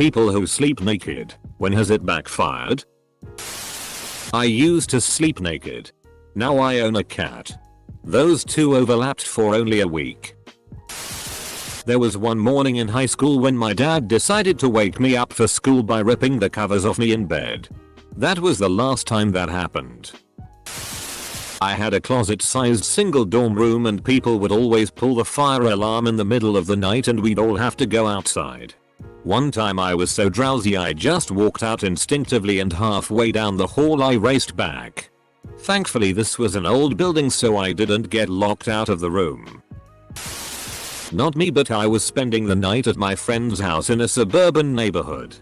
People who sleep naked, when has it backfired? I used to sleep naked. Now I own a cat. Those two overlapped for only a week. There was one morning in high school when my dad decided to wake me up for school by ripping the covers off me in bed. That was the last time that happened. I had a closet-sized single dorm room and people would always pull the fire alarm in the middle of the night and we'd all have to go outside. One time I was so drowsy I just walked out instinctively and halfway down the hall I raced back. Thankfully this was an old building so I didn't get locked out of the room. Not me, but I was spending the night at my friend's house in a suburban neighborhood.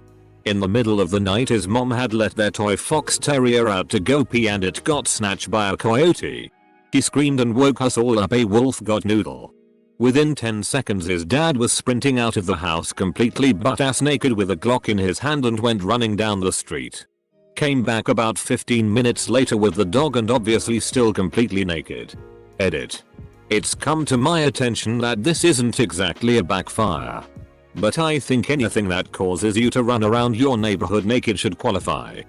In the middle of the night his mom had let their toy fox terrier out to go pee and it got snatched by a coyote. He screamed and woke us all up. A wolf got noodle. Within 10 seconds his dad was sprinting out of the house completely butt-ass naked with a Glock in his hand and went running down the street. Came back about 15 minutes later with the dog and obviously still completely naked. Edit. It's come to my attention that this isn't exactly a backfire. But I think anything that causes you to run around your neighborhood naked should qualify.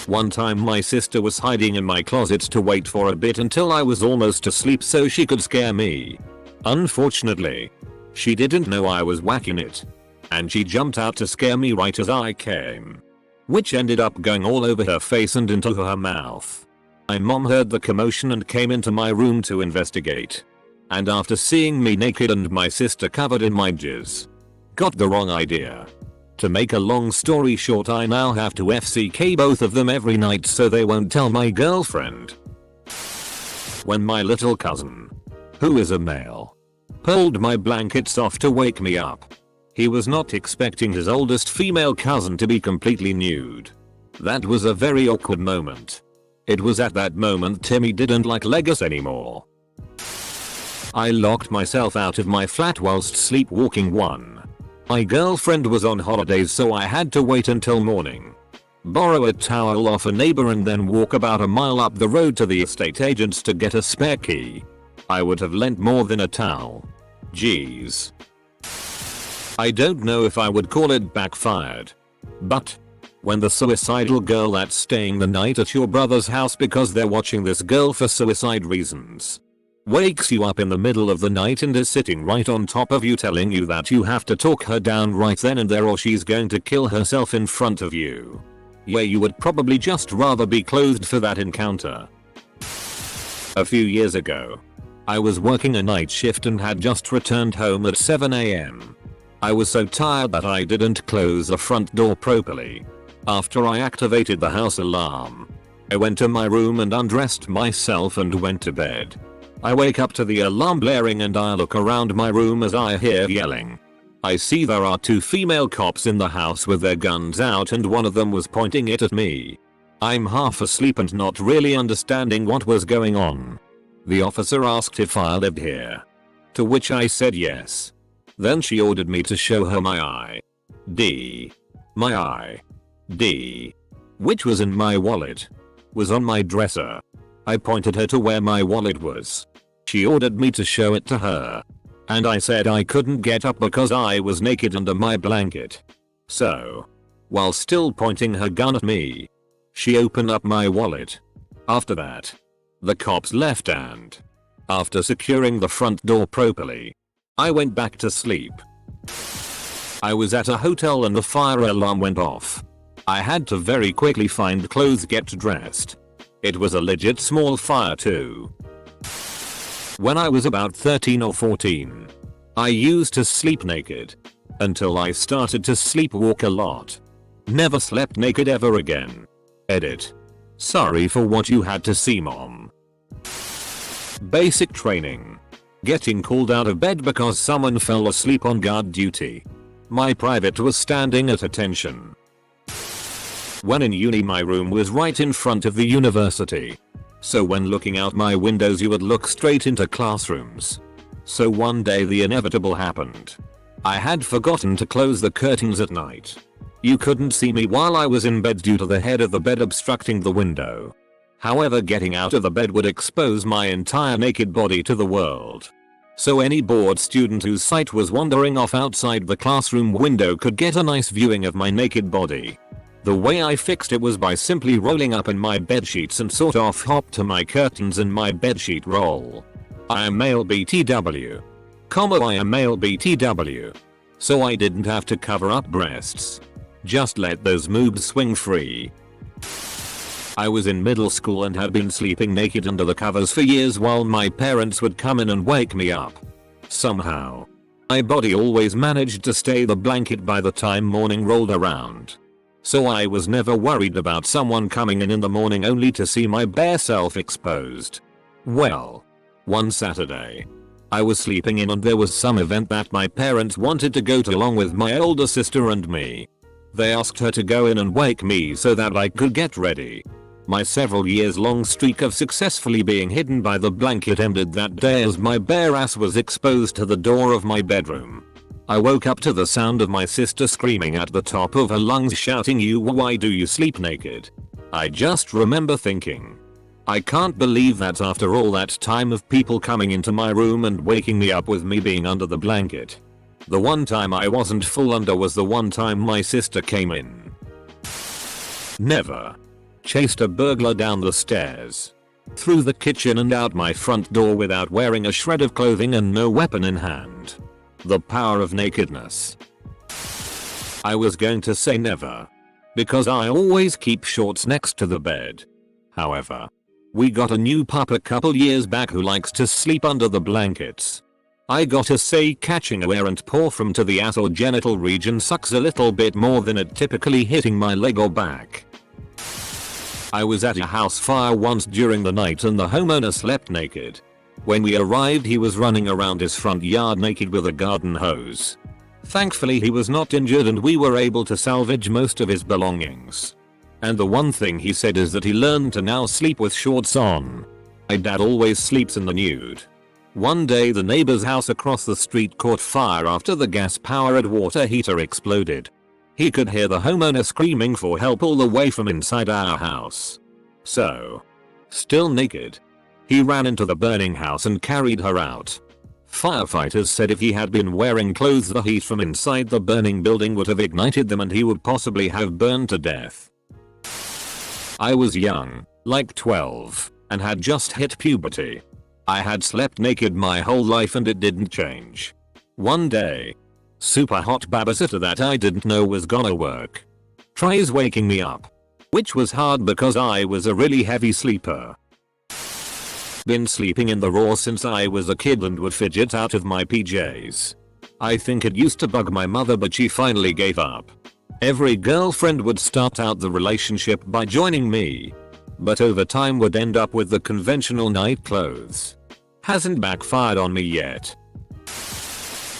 One time my sister was hiding in my closet to wait for a bit until I was almost asleep so she could scare me. Unfortunately, she didn't know I was whacking it. And she jumped out to scare me right as I came. Which ended up going all over her face and into her mouth. My mom heard the commotion and came into my room to investigate. And after seeing me naked and my sister covered in my jizz, got the wrong idea. To make a long story short, I now have to FCK both of them every night so they won't tell my girlfriend. When my little cousin, who is a male, pulled my blankets off to wake me up, he was not expecting his oldest female cousin to be completely nude. That was a very awkward moment. It was at that moment Timmy didn't like Legos anymore. I locked myself out of my flat whilst sleepwalking one. My girlfriend was on holidays so I had to wait until morning. Borrow a towel off a neighbor and then walk about a mile up the road to the estate agents to get a spare key. I would have lent more than a towel. Jeez. I don't know if I would call it backfired. But when the suicidal girl that's staying the night at your brother's house because they're watching this girl for suicide reasons wakes you up in the middle of the night and is sitting right on top of you telling you that you have to talk her down right then and there or she's going to kill herself in front of you. Yeah, you would probably just rather be clothed for that encounter. A few years ago, I was working a night shift and had just returned home at 7 AM. I was so tired that I didn't close the front door properly. After I activated the house alarm, I went to my room and undressed myself and went to bed. I wake up to the alarm blaring and I look around my room as I hear yelling. I see there are two female cops in the house with their guns out and one of them was pointing it at me. I'm half asleep and not really understanding what was going on. The officer asked if I lived here, to which I said yes. Then she ordered me to show her my ID. My ID, which was in my wallet, was on my dresser. I pointed her to where my wallet was. She ordered me to show it to her. And I said I couldn't get up because I was naked under my blanket. So, while still pointing her gun at me, she opened up my wallet. After that, the cops left and, after securing the front door properly, I went back to sleep. I was at a hotel and the fire alarm went off. I had to very quickly find clothes, get dressed. It was a legit small fire too. When I was about 13 or 14, I used to sleep naked. Until I started to sleepwalk a lot. Never slept naked ever again. Edit. Sorry for what you had to see, Mom. Basic training. Getting called out of bed because someone fell asleep on guard duty. My private was standing at attention. When in uni, my room was right in front of the university. So when looking out my windows you would look straight into classrooms. So one day the inevitable happened. I had forgotten to close the curtains at night. You couldn't see me while I was in bed due to the head of the bed obstructing the window. However, getting out of the bed would expose my entire naked body to the world. so any bored student whose sight was wandering off outside the classroom window could get a nice viewing of my naked body. The way I fixed it was by simply rolling up in my bedsheets and sort of hop to my curtains and my bedsheet roll. I am male BTW. I am male BTW. So I didn't have to cover up breasts. Just let those moobs swing free. I was in middle school and had been sleeping naked under the covers for years while my parents would come in and wake me up. Somehow, my body always managed to stay the blanket by the time morning rolled around. So I was never worried about someone coming in the morning only to see my bare self exposed. Well, one Saturday, I was sleeping in and there was some event that my parents wanted to go to along with my older sister and me. They asked her to go in and wake me so that I could get ready. My several years long streak of successfully being hidden by the blanket ended that day as my bare ass was exposed to the door of my bedroom. I woke up to the sound of my sister screaming at the top of her lungs shouting, "Why do you sleep naked?" I just remember thinking, I can't believe that after all that time of people coming into my room and waking me up with me being under the blanket. The one time I wasn't full under was the one time my sister came in. Never chased a burglar down the stairs, through the kitchen and out my front door without wearing a shred of clothing and no weapon in hand. The power of nakedness. I was going to say never, because I always keep shorts next to the bed. However, we got a new pup a couple years back who likes to sleep under the blankets. I gotta say, catching a errant paw from to the ass or genital region sucks a little bit more than it typically hitting my leg or back. I was at a house fire once during the night and the homeowner slept naked. When we arrived he was running around his front yard naked with a garden hose. Thankfully he was not injured and we were able to salvage most of his belongings. And the one thing he said is that he learned to now sleep with shorts on. My dad always sleeps in the nude. One day the neighbor's house across the street caught fire after the gas-powered water heater exploded. He could hear the homeowner screaming for help all the way from inside our house. So, still naked, he ran into the burning house and carried her out. Firefighters said if he had been wearing clothes the heat from inside the burning building would have ignited them and he would possibly have burned to death. I was young, like 12, and had just hit puberty. I had slept naked my whole life and it didn't change. One day, super hot babysitter that I didn't know was gonna work tries waking me up, which was hard because I was a really heavy sleeper. Been sleeping in the raw since I was a kid and would fidget out of my PJs. I think it used to bug my mother but she finally gave up. Every girlfriend would start out the relationship by joining me, but over time would end up with the conventional night clothes. Hasn't backfired on me yet.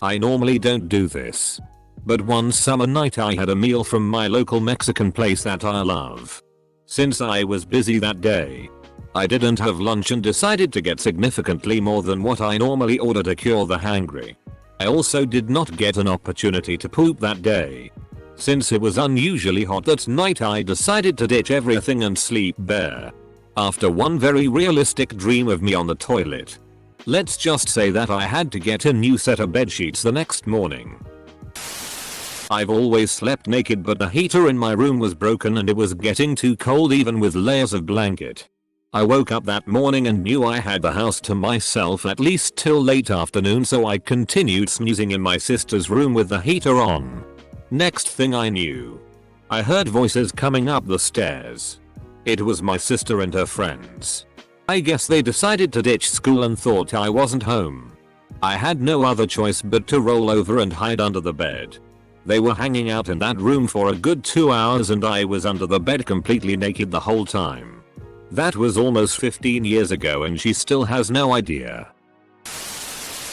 I normally don't do this, but one summer night I had a meal from my local Mexican place that I love. Since I was busy that day, I didn't have lunch and decided to get significantly more than what I normally order to cure the hangry. I also did not get an opportunity to poop that day. Since it was unusually hot that night I decided to ditch everything and sleep bare. After one very realistic dream of me on the toilet. Let's just say that I had to get a new set of bedsheets the next morning. I've always slept naked but the heater in my room was broken and it was getting too cold even with layers of blanket. I woke up that morning and knew I had the house to myself at least till late afternoon so I continued snoozing in my sister's room with the heater on. Next thing I knew, I heard voices coming up the stairs. It was my sister and her friends. I guess they decided to ditch school and thought I wasn't home. I had no other choice but to roll over and hide under the bed. They were hanging out in that room for a good 2 hours and I was under the bed completely naked the whole time. That was almost 15 years ago and she still has no idea.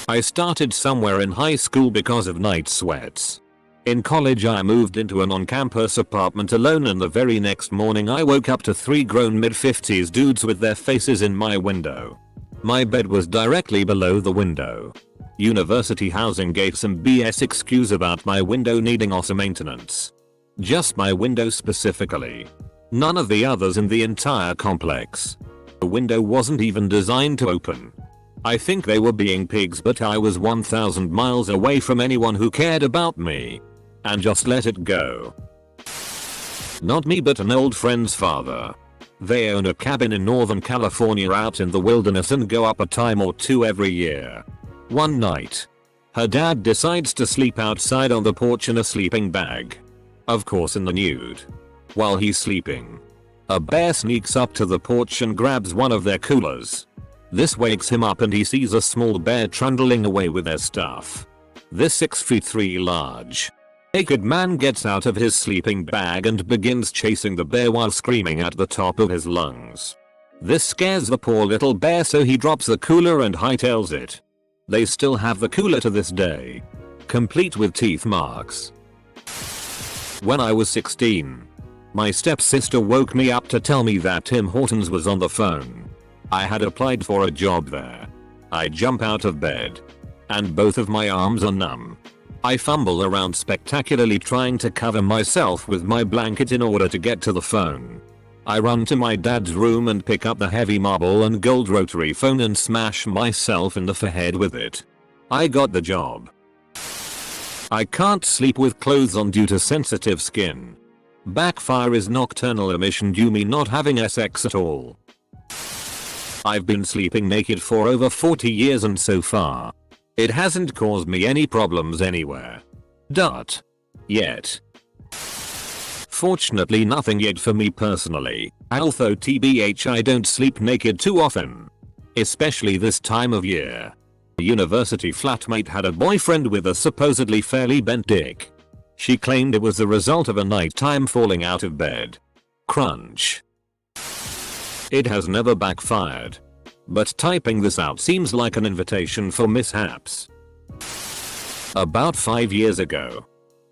I started somewhere in high school because of night sweats. In college I moved into an on-campus apartment alone and the very next morning I woke up to 3 grown mid-50s dudes with their faces in my window. My bed was directly below the window. University housing gave some BS excuse about my window needing awesome maintenance. Just my window specifically. None of the others in the entire complex. The window wasn't even designed to open. I think they were being pigs, but I was 1,000 miles away from anyone who cared about me. And just let it go. Not me, but an old friend's father. They own a cabin in Northern California out in the wilderness and go up a time or two every year. One night, her dad decides to sleep outside on the porch in a sleeping bag. Of course in the nude. While he's sleeping, a bear sneaks up to the porch and grabs one of their coolers. This wakes him up and he sees a small bear trundling away with their stuff. This 6'3" large, naked man gets out of his sleeping bag and begins chasing the bear while screaming at the top of his lungs. This scares the poor little bear, so he drops the cooler and hightails it. They still have the cooler to this day, complete with teeth marks. When I was 16, my stepsister woke me up to tell me that Tim Hortons was on the phone. I had applied for a job there. I jump out of bed, and both of my arms are numb. I fumble around spectacularly trying to cover myself with my blanket in order to get to the phone. I run to my dad's room and pick up the heavy marble and gold rotary phone and smash myself in the forehead with it. I got the job. I can't sleep with clothes on due to sensitive skin. Backfire is nocturnal emission due me not having sex at all. I've been sleeping naked for over 40 years and so far, it hasn't caused me any problems anywhere. Yet. Fortunately nothing yet for me personally, although TBH I don't sleep naked too often. Especially this time of year. A university flatmate had a boyfriend with a supposedly fairly bent dick. She claimed it was the result of a nighttime falling out of bed. Crunch. It has never backfired. But typing this out seems like an invitation for mishaps. About 5 years ago.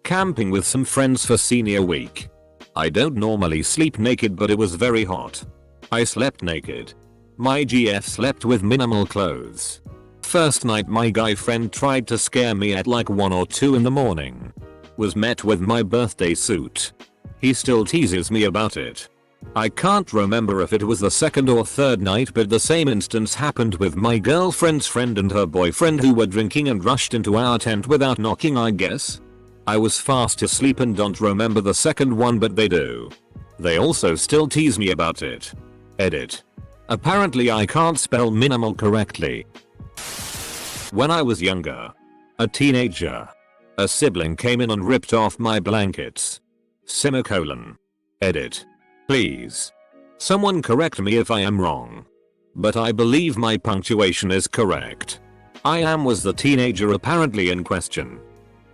Camping with some friends for senior week. I don't normally sleep naked, but it was very hot. I slept naked. My GF slept with minimal clothes. First night my guy friend tried to scare me at like 1 or 2 in the morning. Was met with my birthday suit. He still teases me about it. I can't remember if it was the second or third night, but the same instance happened with my girlfriend's friend and her boyfriend, who were drinking and rushed into our tent without knocking, I guess. I was fast asleep and don't remember the second one, but they do. They also still tease me about it. Edit. Apparently I can't spell minimal correctly. When I was younger, a teenager, a sibling came in and ripped off my blankets. Semicolon. Edit. Please. Someone correct me if I am wrong. But I believe my punctuation is correct. I am was the teenager apparently in question.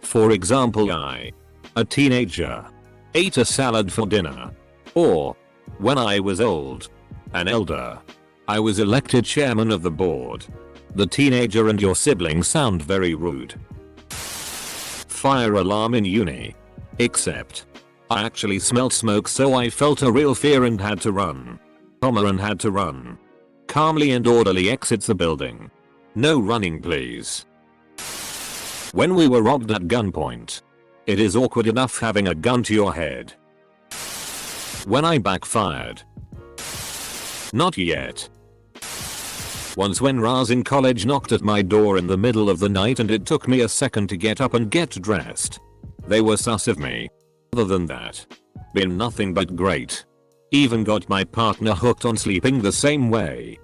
For example, I, a teenager, ate a salad for dinner. Or, when I was old, an elder, I was elected chairman of the board. The teenager and your sibling sound very rude. Fire alarm in uni. Except, I actually smelled smoke, so I felt a real fear and had to run. And had to run. Calmly and orderly exits the building. No running please. When we were robbed at gunpoint. It is awkward enough having a gun to your head. When I backfired. Not yet. Once when Raz in college knocked at my door in the middle of the night and it took me a second to get up and get dressed. They were sus of me. Other than that, been nothing but great. Even got my partner hooked on sleeping the same way.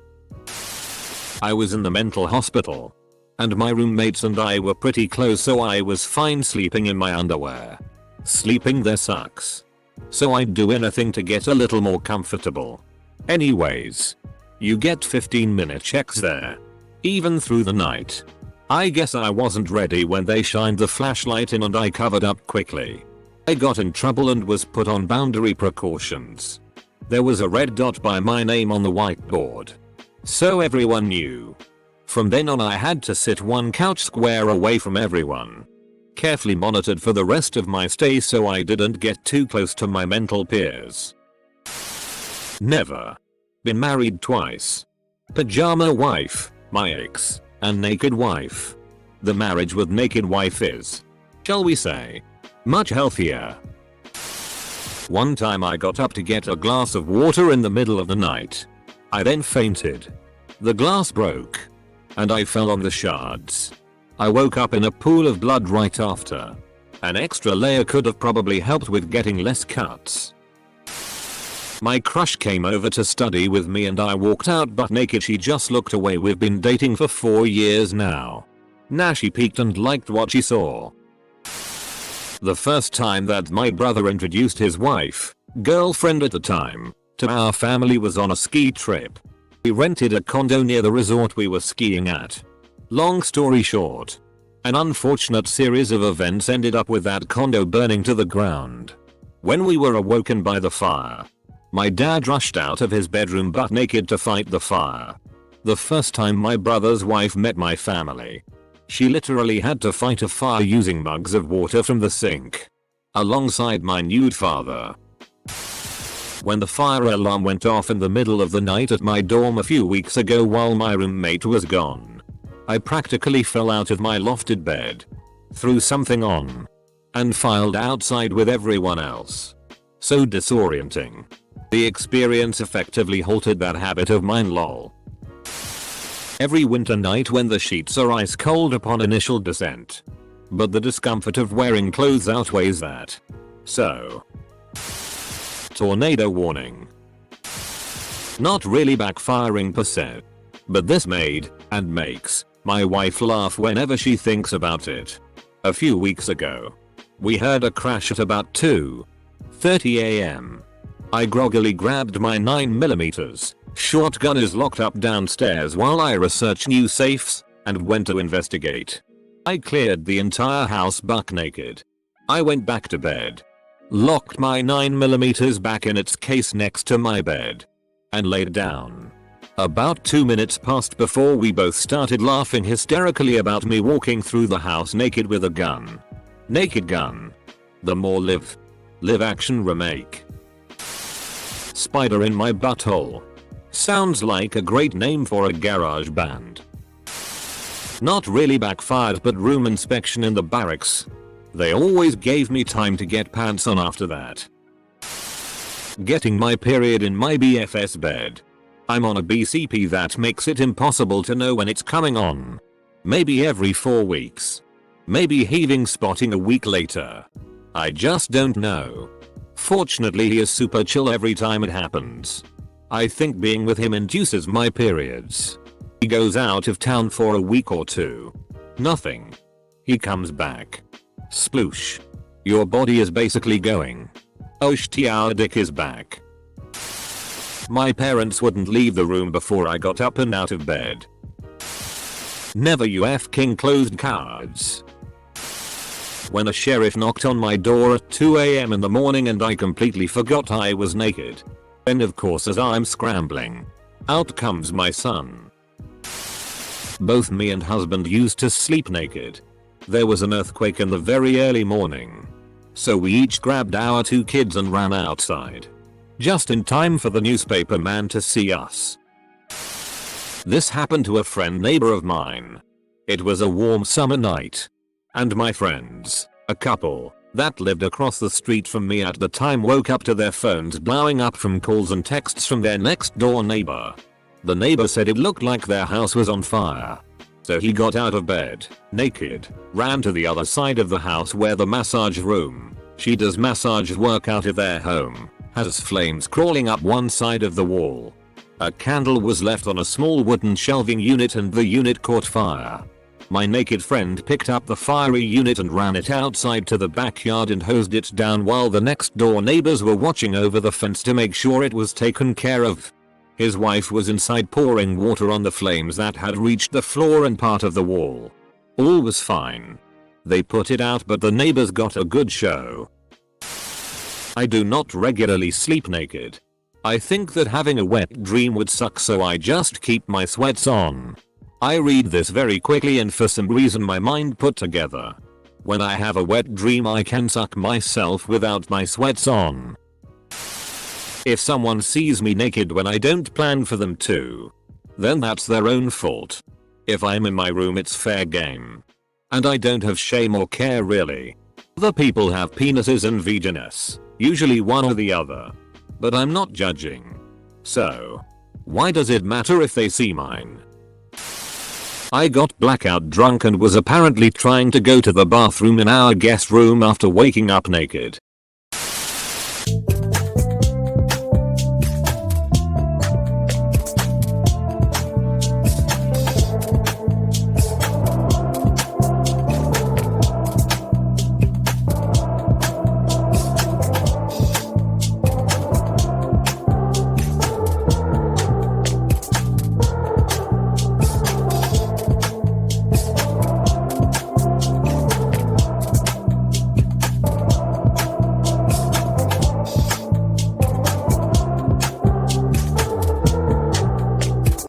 I was in the mental hospital. And my roommates and I were pretty close, so I was fine sleeping in my underwear. Sleeping there sucks. So I'd do anything to get a little more comfortable. Anyways. You get 15-minute checks there. Even through the night. I guess I wasn't ready when they shined the flashlight in and I covered up quickly. I got in trouble and was put on boundary precautions. There was a red dot by my name on the whiteboard. So everyone knew. From then on I had to sit one couch square away from everyone. Carefully monitored for the rest of my stay so I didn't get too close to my mental peers. Never. Been married twice. Pajama wife, my ex, and naked wife. The marriage with naked wife is, shall we say, much healthier. One time I got up to get a glass of water in the middle of the night. I then fainted. The glass broke. and I fell on the shards. I woke up in a pool of blood right after. An extra layer could have probably helped with getting less cuts. My crush came over to study with me and I walked out butt naked. She just looked away. We've been dating for 4 years now. Nah, she peeked and liked what she saw. The first time that my brother introduced his wife, girlfriend at the time, to our family was on a ski trip. We rented a condo near the resort we were skiing at. Long story short, an unfortunate series of events ended up with that condo burning to the ground. When we were awoken by the fire, my dad rushed out of his bedroom butt naked to fight the fire. The first time my brother's wife met my family, she literally had to fight a fire using mugs of water from the sink, alongside my nude father. When the fire alarm went off in the middle of the night at my dorm a few weeks ago while my roommate was gone, I practically fell out of my lofted bed, threw something on, and filed outside with everyone else. So disorienting. The experience effectively halted that habit of mine, lol. Every winter night when the sheets are ice cold upon initial descent. But the discomfort of wearing clothes outweighs that. So. Tornado warning. Not really backfiring per se. But this made, and makes, my wife laugh whenever she thinks about it. A few weeks ago, we heard a crash at about 2:30 AM. I groggily grabbed my 9mm shotgun is locked up downstairs while I research new safes and went to investigate. I cleared the entire house buck naked. I went back to bed, locked my 9mm back in its case next to my bed, and laid down. About 2 minutes passed before we both started laughing hysterically about me walking through the house naked with a gun. Naked Gun. The more live action remake. Spider in my butthole. Sounds like a great name for a garage band. Not really backfired, but room inspection in the barracks. They always gave me time to get pants on after that. Getting my period in my BFS bed. I'm on a BCP that makes it impossible to know when it's coming on. Maybe every 4 weeks. Maybe heaving spotting a week later. I just don't know. Fortunately he is super chill every time it happens. I think being with him induces my periods. He goes out of town for a week or 2. Nothing. He comes back. Sploosh. Your body is basically going, oh shit, our dick is back. My parents wouldn't leave the room before I got up and out of bed. Never you f-king closed cards. When a sheriff knocked on my door at 2 AM in the morning and I completely forgot I was naked. Then of course as I'm scrambling, out comes my son. Both me and husband used to sleep naked. There was an earthquake in the very early morning. So we each grabbed our 2 kids and ran outside. Just in time for the newspaper man to see us. This happened to a friend neighbor of mine. It was a warm summer night. And my friends, a couple, that lived across the street from me at the time woke up to their phones blowing up from calls and texts from their next door neighbor. The neighbor said it looked like their house was on fire. So he got out of bed, naked, ran to the other side of the house where the massage room, she does massage work out of their home, has flames crawling up one side of the wall. A candle was left on a small wooden shelving unit and the unit caught fire. My naked friend picked up the fiery unit and ran it outside to the backyard and hosed it down while the next door neighbors were watching over the fence to make sure it was taken care of. His wife was inside pouring water on the flames that had reached the floor and part of the wall. All was fine. They put it out but the neighbors got a good show. I do not regularly sleep naked. I think that having a wet dream would suck, so I just keep my sweats on. I read this very quickly and for some reason my mind put together. When I have a wet dream I can suck myself without my sweats on. If someone sees me naked when I don't plan for them to, then that's their own fault. If I'm in my room it's fair game. And I don't have shame or care really. Other people have penises and vaginas, usually one or the other. But I'm not judging. So, why does it matter if they see mine? I got blackout drunk and was apparently trying to go to the bathroom in our guest room after waking up naked.